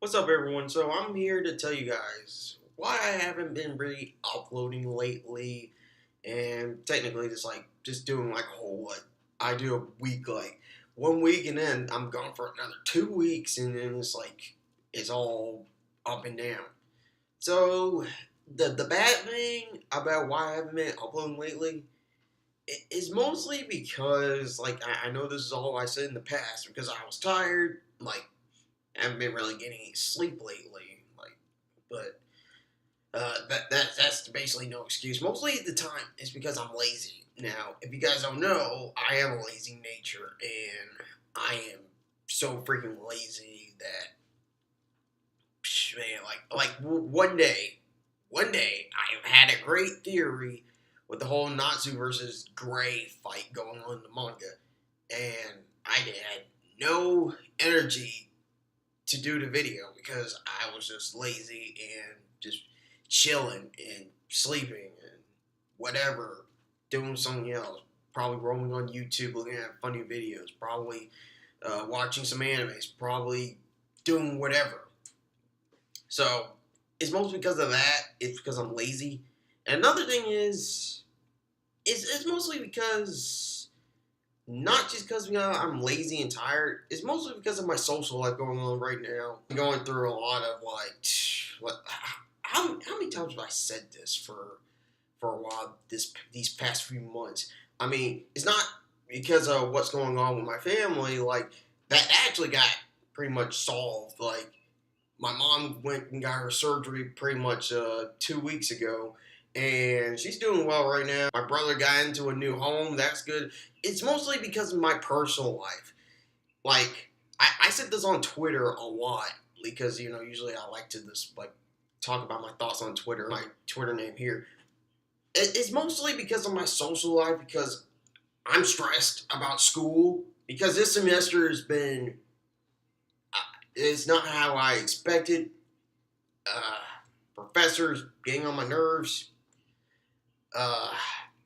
What's up, everyone? So I'm here to tell you guys why I haven't been really uploading lately, and technically just doing like a whole I do a week, like 1 week, and then I'm gone for another 2 weeks, and then it's all up and down. So the bad thing about why I haven't been uploading lately is mostly because I know this is all I said in the past because I was tired, I haven't been really getting any sleep lately, but that's basically no excuse. Mostly the time is because I'm lazy. Now, if you guys don't know, I have a lazy nature, and I am so freaking lazy that, man, one day I had a great theory with the whole Natsu versus Gray fight going on in the manga, and I had no energy to do the video because I was just lazy and just chilling and sleeping and whatever, doing something else. Probably rolling on YouTube, looking at funny videos, probably watching some animes, probably doing whatever. So it's mostly because of that. It's because I'm lazy. And another thing is, it's mostly because not just because I'm lazy and tired. It's mostly because of my social life going on right now. I'm going through a lot of how many times have I said this for a while these past few months? I mean, it's not because of what's going on with my family. Like that actually got pretty much solved. Like my mom went and got her surgery pretty much 2 weeks ago, and she's doing well right now. My brother got into a new home. That's good. It's mostly because of my personal life. Like I said this on Twitter a lot because usually I like to just talk about my thoughts on Twitter. My Twitter name here. It's mostly because of my social life because I'm stressed about school because this semester has been it's not how I expected. Professors getting on my nerves. Uh,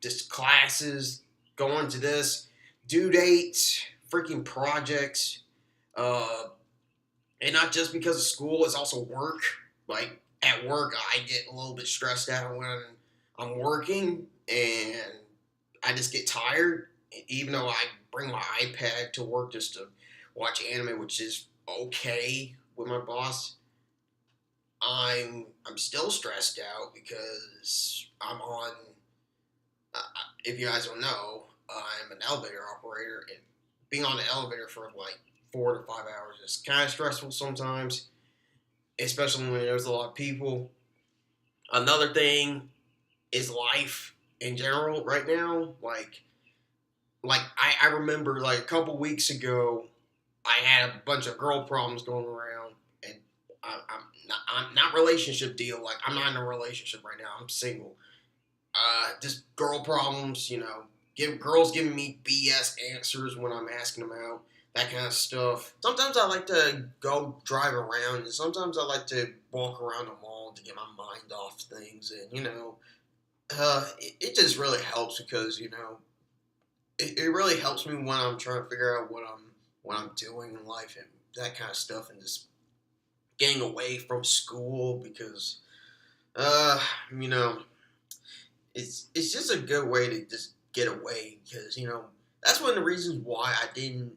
just classes, going to this, due dates, freaking projects. Uh, and not just because of school, it's also work. Like at work, I get a little bit stressed out when I'm working, and I just get tired. Even though I bring my iPad to work just to watch anime, which is okay with my boss, I'm still stressed out because I'm on. Uh, if you guys don't know, I'm an elevator operator, and being on the elevator for like 4 to 5 hours is kind of stressful sometimes, especially when there's a lot of people. Another thing is life in general right now. I remember like a couple weeks ago, I had a bunch of girl problems going around, and I'm not relationship deal. Like I'm not in a relationship right now. I'm single. Just girl problems. Give girls giving me BS answers when I'm asking them out. That kind of stuff. Sometimes I like to go drive around, and sometimes I like to walk around the mall to get my mind off things. And it just really helps because it really helps me when I'm trying to figure out what I'm doing in life and that kind of stuff, and just getting away from school because uh you know it's just a good way to just get away because that's one of the reasons why I didn't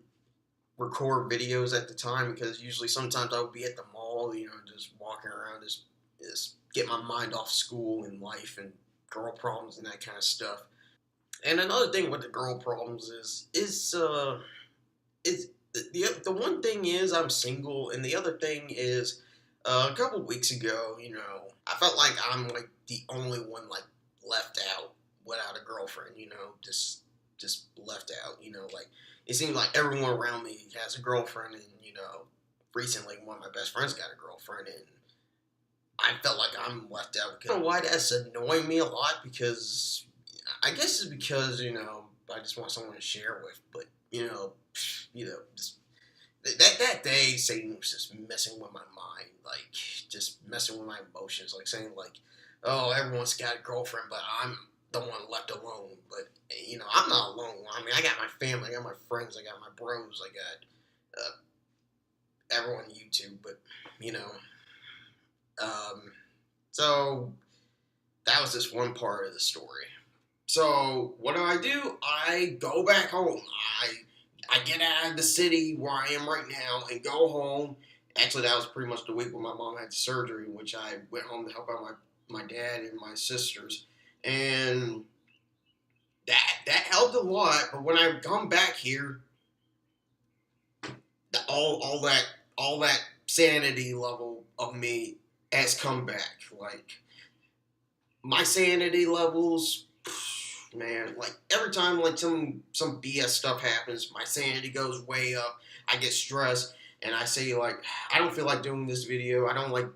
record videos at the time, because usually sometimes I would be at the mall, just walking around, just get my mind off school and life and girl problems and that kind of stuff. And another thing with the girl problems is the one thing is I'm single, and the other thing is a couple weeks ago, I felt like I'm like the only one like left out without a girlfriend, just left out, like it seems like everyone around me has a girlfriend, and recently one of my best friends got a girlfriend, and I felt like I'm left out. I don't know why that's annoying me a lot, because I guess it's because I just want someone to share with, but just that day, Satan was just messing with my mind, like just messing with my emotions, like saying like, "Oh, everyone's got a girlfriend, but I'm the one left alone." But I'm not alone. I mean, I got my family, I got my friends, I got my bros, I got everyone on YouTube. But you know. So that was just one part of the story. So what do? I go back home. I get out of the city where I am right now and go home. Actually, that was pretty much the week when my mom had surgery, in which I went home to help out my dad and my sisters. And that helped a lot. But when I come back here, all that sanity level of me has come back. Like my sanity levels, man, like every time like some BS stuff happens, my sanity goes way up. I get stressed and I say like, I don't feel like doing this video. I don't like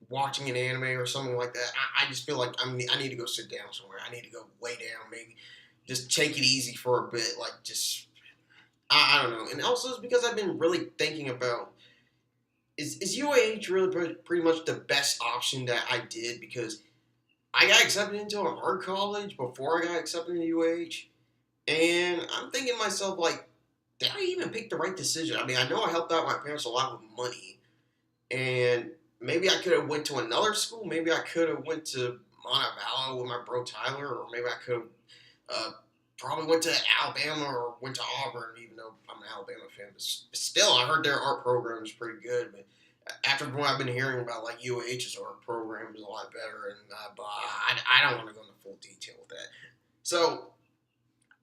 watching an anime or something like that. I just feel like I need to go sit down somewhere. I need to go lay down, maybe just take it easy for a bit. Like just, I don't know. And also it's because I've been really thinking about, is UAH really pretty much the best option that I did? Because I got accepted into an art college before I got accepted into UAH. And I'm thinking to myself, like, did I even pick the right decision? I mean, I know I helped out my parents a lot with money. And maybe I could have went to another school. Maybe I could have went to Montevallo with my bro Tyler. Or maybe I could have probably went to Alabama or went to Auburn, even though I'm an Alabama fan. But still, I heard their art program is pretty good. But after what I've been hearing about, like, UAH's art program is a lot better, and but I don't want to go into full detail with that. So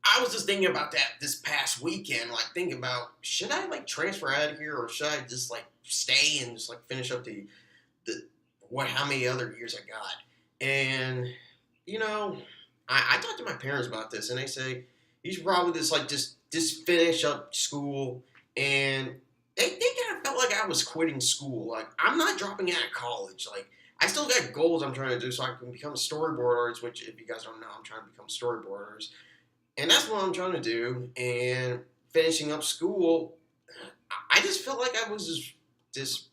I was just thinking about that this past weekend, like thinking about, should I like transfer out of here, or should I just like stay and just like finish up the how many other years I got? And you know, I talked to my parents about this, and they say you should probably just finish up school. And they kind of felt like I was quitting school. Like, I'm not dropping out of college. Like, I still got goals I'm trying to do so I can become a storyboard artist, which, if you guys don't know, I'm trying to become a storyboard artist. And that's what I'm trying to do. And finishing up school, I just felt like I was just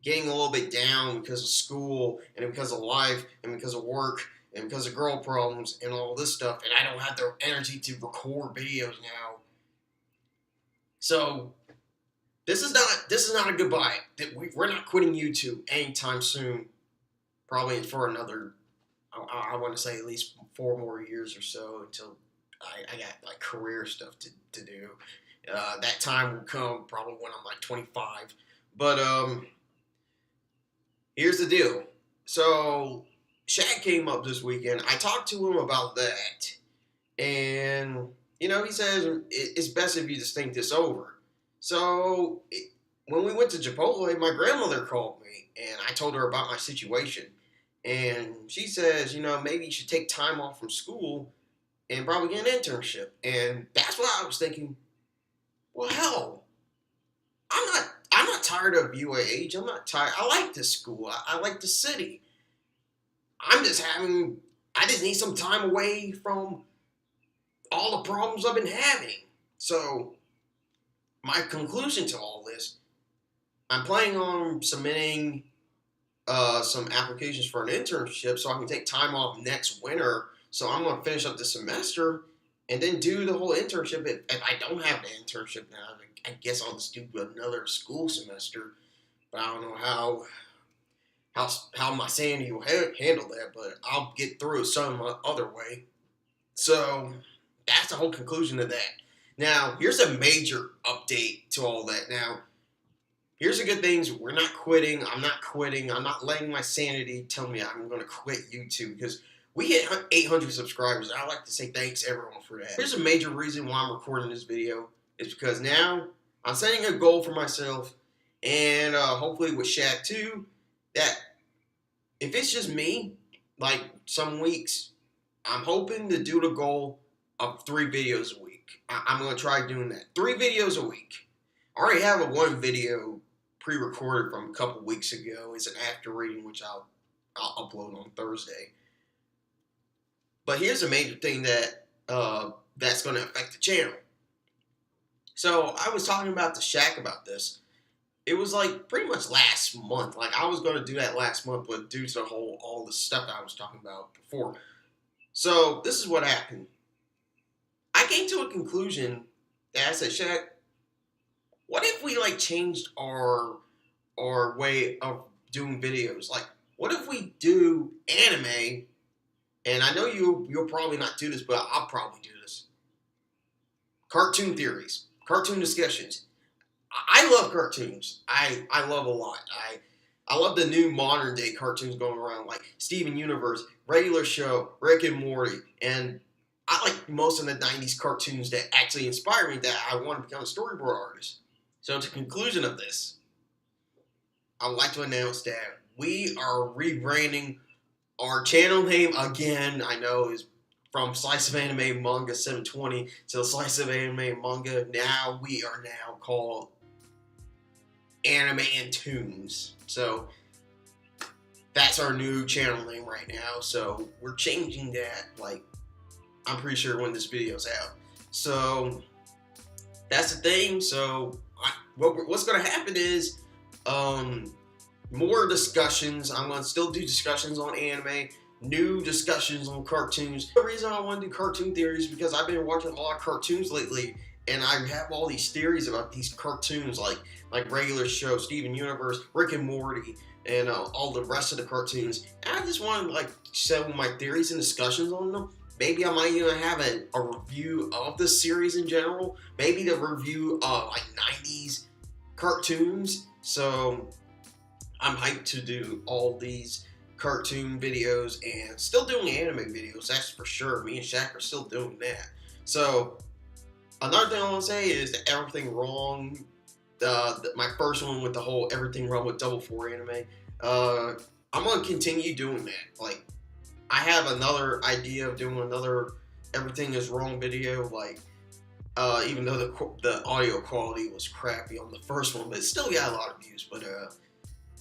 getting a little bit down because of school and because of life and because of work and because of girl problems and all this stuff. And I don't have the energy to record videos now. So this is not a goodbye. We're not quitting YouTube anytime soon. Probably for another, I want to say at least 4 more years or so until I got like career stuff to do. That time will come probably when I'm like 25. But here's the deal. So Shaq came up this weekend. I talked to him about that, and you know, he says it's best if you just think this over. So when we went to Chipotle, my grandmother called me, and I told her about my situation. And she says, you know, maybe you should take time off from school and probably get an internship. And that's what I was thinking. Well, hell, I'm not tired of UAH. I'm not tired. I like this school. I like the city. I just need some time away from all the problems I've been having. So my conclusion to all this, I'm planning on submitting some applications for an internship so I can take time off next winter. So I'm going to finish up the semester and then do the whole internship. If I don't have the internship now, I guess I'll just do another school semester. But I don't know how my sanity will handle that, but I'll get through it some other way. So that's the whole conclusion of that. Now, here's a major update to all that. Now, here's the good things. We're not quitting. I'm not quitting. I'm not letting my sanity tell me I'm going to quit YouTube, because we hit 800 subscribers. I'd like to say thanks everyone for that. Here's a major reason why I'm recording this video. It's because now I'm setting a goal for myself, and hopefully with Shaq too, that if it's just me, like some weeks, I'm hoping to do the goal of 3 videos a week. I'm going to try doing that. 3 videos a week. I already have a 1 video pre-recorded from a couple weeks ago. It's an after reading, which I'll upload on Thursday. But here's a major thing that that's going to affect the channel. So I was talking about to Shaq about this. It was like pretty much last month. Like I was going to do that last month, but due to all the stuff I was talking about before. So this is what happened. I came to a conclusion that I said, Shaq, what if we like changed our our way of doing videos. Like, what if we do anime? And I know you'll probably not do this, but I'll probably do this. Cartoon theories, cartoon discussions. I love cartoons. I love a lot. I love the new modern day cartoons going around, like Steven Universe, Regular Show, Rick and Morty, and I like most of the '90s cartoons that actually inspire me. That I want to become a storyboard artist. So, to conclusion of this, I would like to announce that we are rebranding our channel name again. I know is from Slice of Anime Manga 720 to Slice of Anime Manga. Now we are now called Anime and Tunes. So that's our new channel name right now. So we're changing that. Like, I'm pretty sure when this video's out. So that's the thing. So what's gonna happen is more discussions. I'm gonna still do discussions on anime, new discussions on cartoons. The reason I want to do cartoon theories is because I've been watching a lot of cartoons lately, and I have all these theories about these cartoons, like Regular Show, Steven Universe, Rick and Morty, and all the rest of the cartoons. And I just want to like show my theories and discussions on them. Maybe I might even have a review of the series in general. Maybe the review of like 90s cartoons. So I'm hyped to do all these cartoon videos and still doing anime videos, that's for sure. Me and Shaq are still doing that. So another thing I want to say is that Everything Wrong, my first one with the whole Everything Wrong with Double Four anime, I'm going to continue doing that. Like, I have another idea of doing another Everything Is Wrong video, like, even though the audio quality was crappy on the first one, but it still got a lot of views, but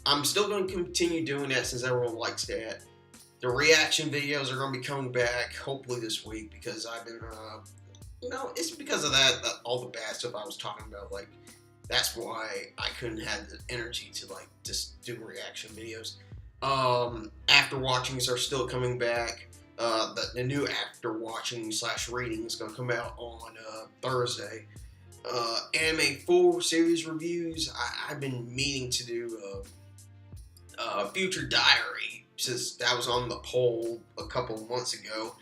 I'm still going to continue doing that since everyone likes that. The reaction videos are going to be coming back, hopefully this week, because I've been, it's because of that, all the bad stuff I was talking about, like, that's why I couldn't have the energy to, like, just do reaction videos. After watchings are still coming back. The new after watching / reading is going to come out on Thursday. Anime full series reviews. I've been meaning to do Future Diary, since that was on the poll a couple of months ago.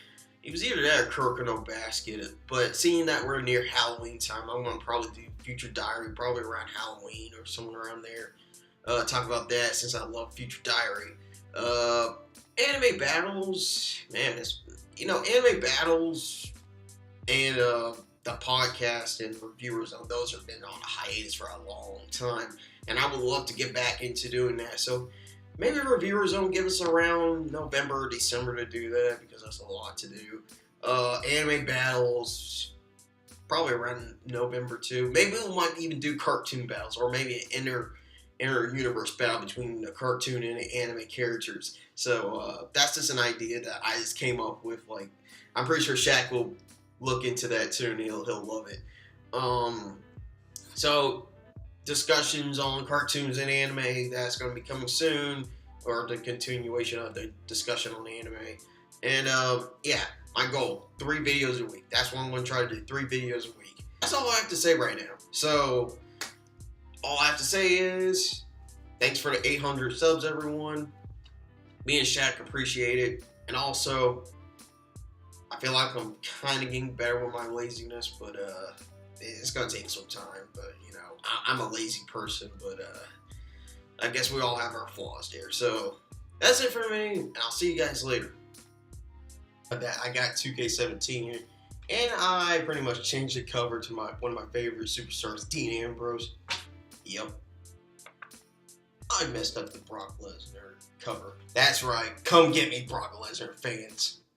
It was either that or Kuroko Basket, but seeing that we're near Halloween time, I'm going to probably do Future Diary probably around Halloween or somewhere around there. Talk about that since I love Future Diary. Anime battles, man, anime battles and the podcast and reviewers on those have been on a hiatus for a long time, and I would love to get back into doing that. So maybe reviewers don't give us around November or December to do that, because that's a lot to do. Anime battles probably around November too. Maybe we might even do cartoon battles, or maybe an inter-universe battle between the cartoon and the anime characters. So that's just an idea that I just came up with. Like, I'm pretty sure Shaq will look into that too, and he'll love it. So discussions on cartoons and anime, that's going to be coming soon, or the continuation of the discussion on anime. And yeah, my goal, 3 videos a week. That's what I'm going to try to do, 3 videos a week. That's all I have to say right now. So all I have to say is thanks for the 800 subs, everyone. Me and Shaq appreciate it. And also, I feel like I'm kind of getting better with my laziness, but it's going to take some time. But, I'm a lazy person, but I guess we all have our flaws there. So that's it for me, and I'll see you guys later. I got 2K17 here, and I pretty much changed the cover to one of my favorite superstars, Dean Ambrose. Yep. I messed up the Brock Lesnar cover. That's right. Come get me, Brock Lesnar fans.